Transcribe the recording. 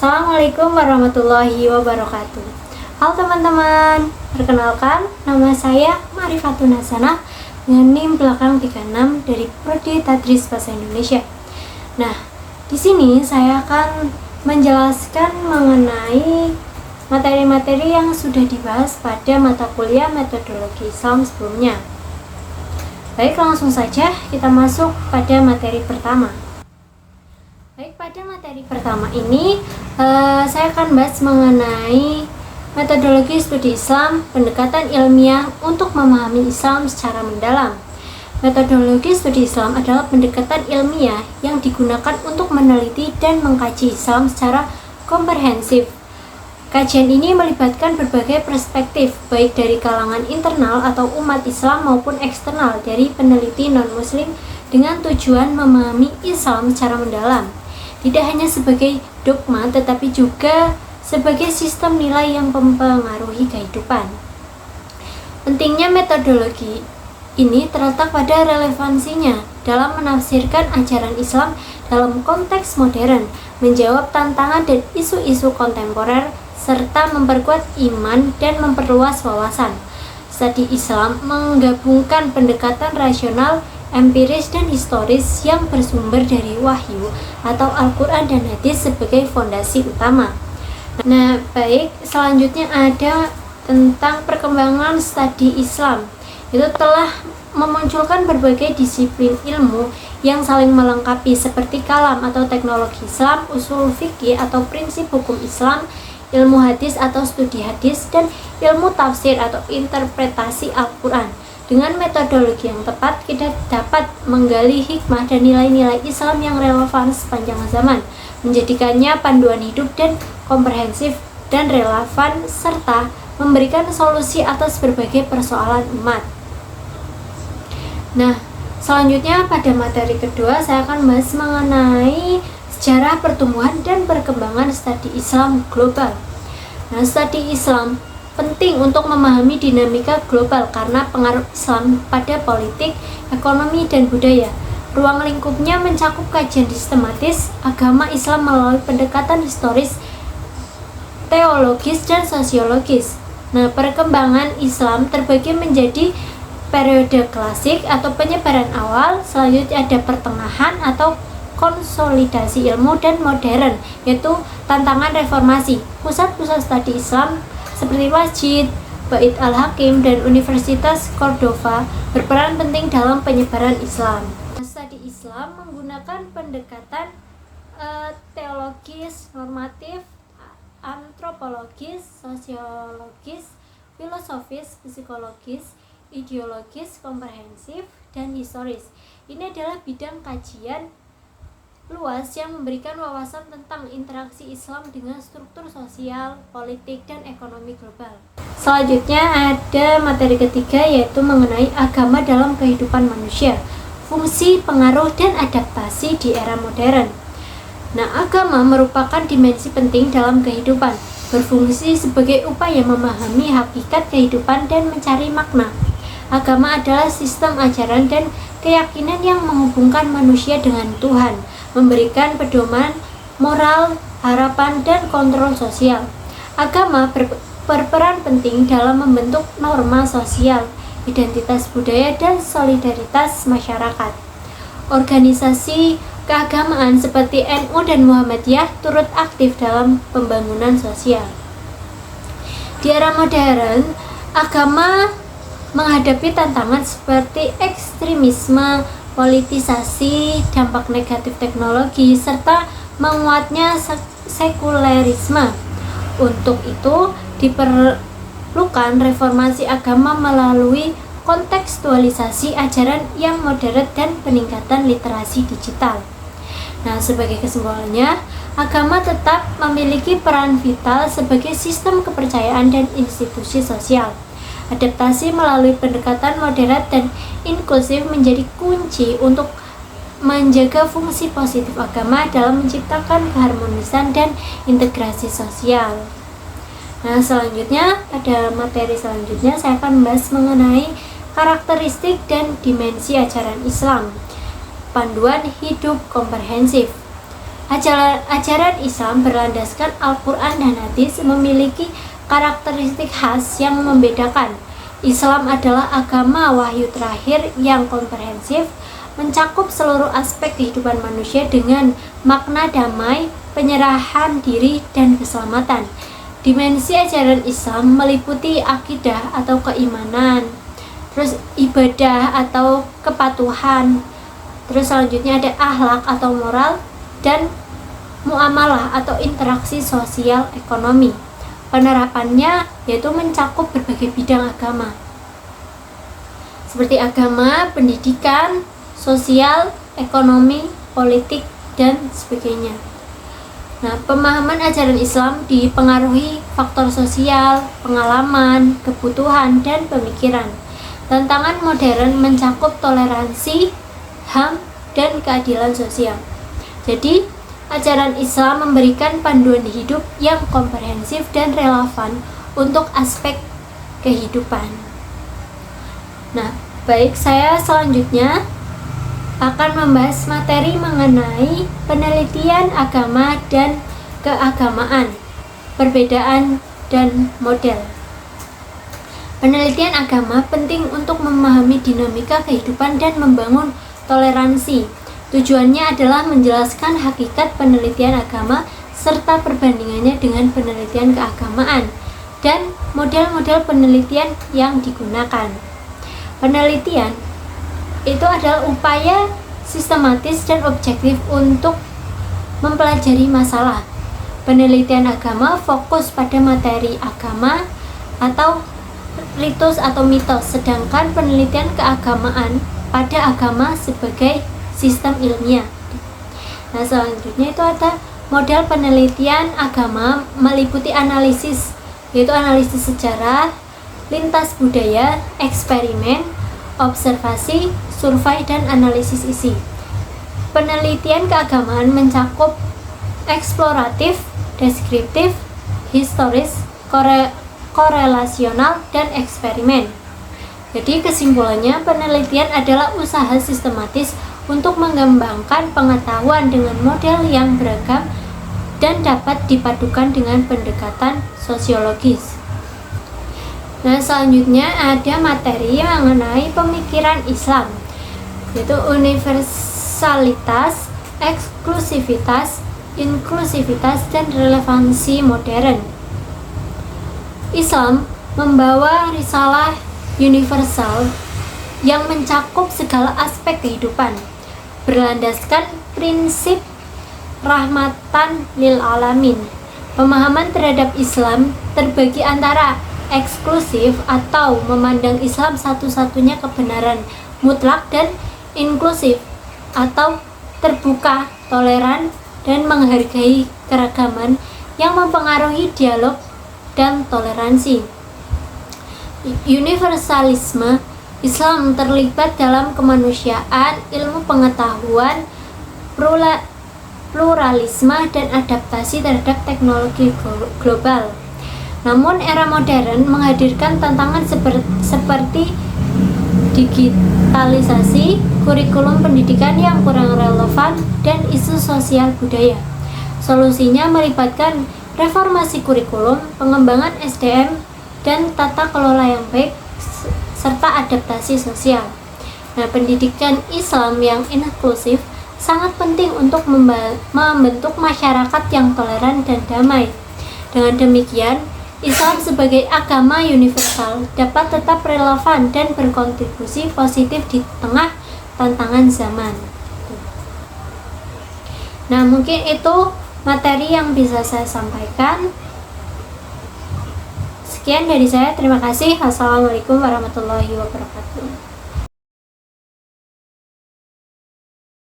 Assalamualaikum warahmatullahi wabarakatuh. Halo teman-teman, perkenalkan nama saya Marifatun Hasanah dengan NIM belakang 36 dari Prodi Tadris Bahasa Indonesia. Nah, di sini saya akan menjelaskan mengenai materi-materi yang sudah dibahas pada mata kuliah metodologi Islam sebelumnya. Baik, langsung saja kita masuk pada materi pertama. Baik, pada materi pertama ini saya akan bahas mengenai metodologi studi Islam, pendekatan ilmiah untuk memahami Islam secara mendalam. Metodologi studi Islam adalah pendekatan ilmiah yang digunakan untuk meneliti dan mengkaji Islam secara komprehensif. Kajian ini melibatkan berbagai perspektif, baik dari kalangan internal atau umat Islam maupun eksternal dari peneliti non-muslim dengan tujuan memahami Islam secara mendalam. Tidak hanya sebagai dogma, tetapi juga sebagai sistem nilai yang mempengaruhi kehidupan. Pentingnya metodologi ini terletak pada relevansinya dalam menafsirkan ajaran Islam dalam konteks modern, menjawab tantangan dan isu-isu kontemporer, serta memperkuat iman dan memperluas wawasan. Studi Islam menggabungkan pendekatan rasional, empiris dan historis yang bersumber dari wahyu atau Al-Quran dan hadis sebagai fondasi utama. Nah, baik, selanjutnya ada tentang perkembangan studi Islam. Itu telah memunculkan berbagai disiplin ilmu yang saling melengkapi seperti kalam atau teknologi Islam, usul fikih atau prinsip hukum Islam, ilmu hadis atau studi hadis, dan ilmu tafsir atau interpretasi Al-Quran. Dengan metodologi yang tepat, kita dapat menggali hikmah dan nilai-nilai Islam yang relevan sepanjang zaman, menjadikannya panduan hidup dan komprehensif dan relevan, serta memberikan solusi atas berbagai persoalan umat. Nah, selanjutnya pada materi kedua saya akan bahas mengenai sejarah pertumbuhan dan perkembangan studi Islam global. Nah, studi Islam penting untuk memahami dinamika global karena pengaruh Islam pada politik, ekonomi, dan budaya. Ruang lingkupnya mencakup kajian sistematis agama Islam melalui pendekatan historis, teologis, dan sosiologis. Nah, perkembangan Islam terbagi menjadi periode klasik atau penyebaran awal, selanjutnya ada pertengahan atau konsolidasi ilmu, dan modern, yaitu tantangan reformasi. Pusat-pusat studi Islam seperti Masjid, Bait Al-Hakim, dan Universitas Cordova berperan penting dalam penyebaran Islam. Studi Islam menggunakan pendekatan teologis, normatif, antropologis, sosiologis, filosofis, psikologis, ideologis, komprehensif, dan historis. Ini adalah bidang kajian luas yang memberikan wawasan tentang interaksi Islam dengan struktur sosial, politik, dan ekonomi global. Selanjutnya ada materi ketiga, yaitu mengenai agama dalam kehidupan manusia, fungsi, pengaruh, dan adaptasi di era modern. Nah, agama merupakan dimensi penting dalam kehidupan, berfungsi sebagai upaya memahami hakikat kehidupan dan mencari makna. Agama adalah sistem ajaran dan keyakinan yang menghubungkan manusia dengan Tuhan, memberikan pedoman moral, harapan, dan kontrol sosial. Agama berperan penting dalam membentuk norma sosial, identitas budaya, dan solidaritas masyarakat. Organisasi keagamaan seperti NU dan Muhammadiyah turut aktif dalam pembangunan sosial. Di era modern, agama menghadapi tantangan seperti ekstremisme, politisasi, dampak negatif teknologi, serta menguatnya sekulerisme. Untuk itu, diperlukan reformasi agama melalui kontekstualisasi ajaran yang modern dan peningkatan literasi digital. Nah, sebagai kesimpulannya, agama tetap memiliki peran vital sebagai sistem kepercayaan dan institusi sosial. Adaptasi melalui pendekatan moderat dan inklusif menjadi kunci untuk menjaga fungsi positif agama dalam menciptakan keharmonisan dan integrasi sosial. Nah, selanjutnya pada materi selanjutnya saya akan membahas mengenai karakteristik dan dimensi ajaran Islam. Panduan hidup komprehensif. Ajaran Islam berlandaskan Al-Quran dan Hadis memiliki karakteristik khas yang membedakan. Islam adalah agama wahyu terakhir yang komprehensif, mencakup seluruh aspek kehidupan manusia dengan makna damai, penyerahan diri, dan keselamatan. Dimensi ajaran Islam meliputi akidah atau keimanan, terus ibadah atau kepatuhan, terus selanjutnya ada akhlak atau moral, dan muamalah atau interaksi sosial ekonomi. Penerapannya yaitu mencakup berbagai bidang agama seperti agama, pendidikan, sosial, ekonomi, politik, dan sebagainya. Nah, pemahaman ajaran Islam dipengaruhi faktor sosial, pengalaman, kebutuhan, dan pemikiran. Tantangan modern mencakup toleransi, HAM, dan keadilan sosial. Jadi, ajaran Islam memberikan panduan hidup yang komprehensif dan relevan untuk aspek kehidupan. Nah, baik, saya selanjutnya akan membahas materi mengenai penelitian agama dan keagamaan, perbedaan dan model. Penelitian agama penting untuk memahami dinamika kehidupan dan membangun toleransi. Tujuannya adalah menjelaskan hakikat penelitian agama serta perbandingannya dengan penelitian keagamaan dan model-model penelitian yang digunakan. Penelitian itu adalah upaya sistematis dan objektif untuk mempelajari masalah. Penelitian agama fokus pada materi agama atau ritus atau mitos, sedangkan penelitian keagamaan pada agama sebagai sistem ilmiah. Nah, selanjutnya itu ada model penelitian agama meliputi analisis, yaitu analisis sejarah, lintas budaya, eksperimen, observasi, survei, dan analisis isi. Penelitian keagamaan mencakup eksploratif, deskriptif, historis, korelasional, dan eksperimen. Jadi kesimpulannya, penelitian adalah usaha sistematis untuk mengembangkan pengetahuan dengan model yang beragam dan dapat dipadukan dengan pendekatan sosiologis. Nah, selanjutnya ada materi mengenai pemikiran Islam, yaitu universalitas, eksklusivitas, inklusivitas, dan relevansi modern. Islam membawa risalah universal yang mencakup segala aspek kehidupan, berlandaskan prinsip rahmatan lil alamin. Pemahaman terhadap Islam terbagi antara eksklusif atau memandang Islam satu-satunya kebenaran mutlak dan inklusif atau terbuka, toleran, dan menghargai keragaman yang mempengaruhi dialog dan toleransi. Universalisme Islam terlibat dalam kemanusiaan, ilmu pengetahuan, pluralisme, dan adaptasi terhadap teknologi global. Namun era modern menghadirkan tantangan seperti digitalisasi, kurikulum pendidikan yang kurang relevan, dan isu sosial budaya. Solusinya melibatkan reformasi kurikulum, pengembangan SDM, dan tata kelola yang baik, serta adaptasi sosial. Nah, pendidikan Islam yang inklusif sangat penting untuk membentuk masyarakat yang toleran dan damai. Dengan demikian, Islam sebagai agama universal dapat tetap relevan dan berkontribusi positif di tengah tantangan zaman. Nah, mungkin itu materi yang bisa saya sampaikan. Sekian dari saya, terima kasih. Assalamualaikum warahmatullahi wabarakatuh.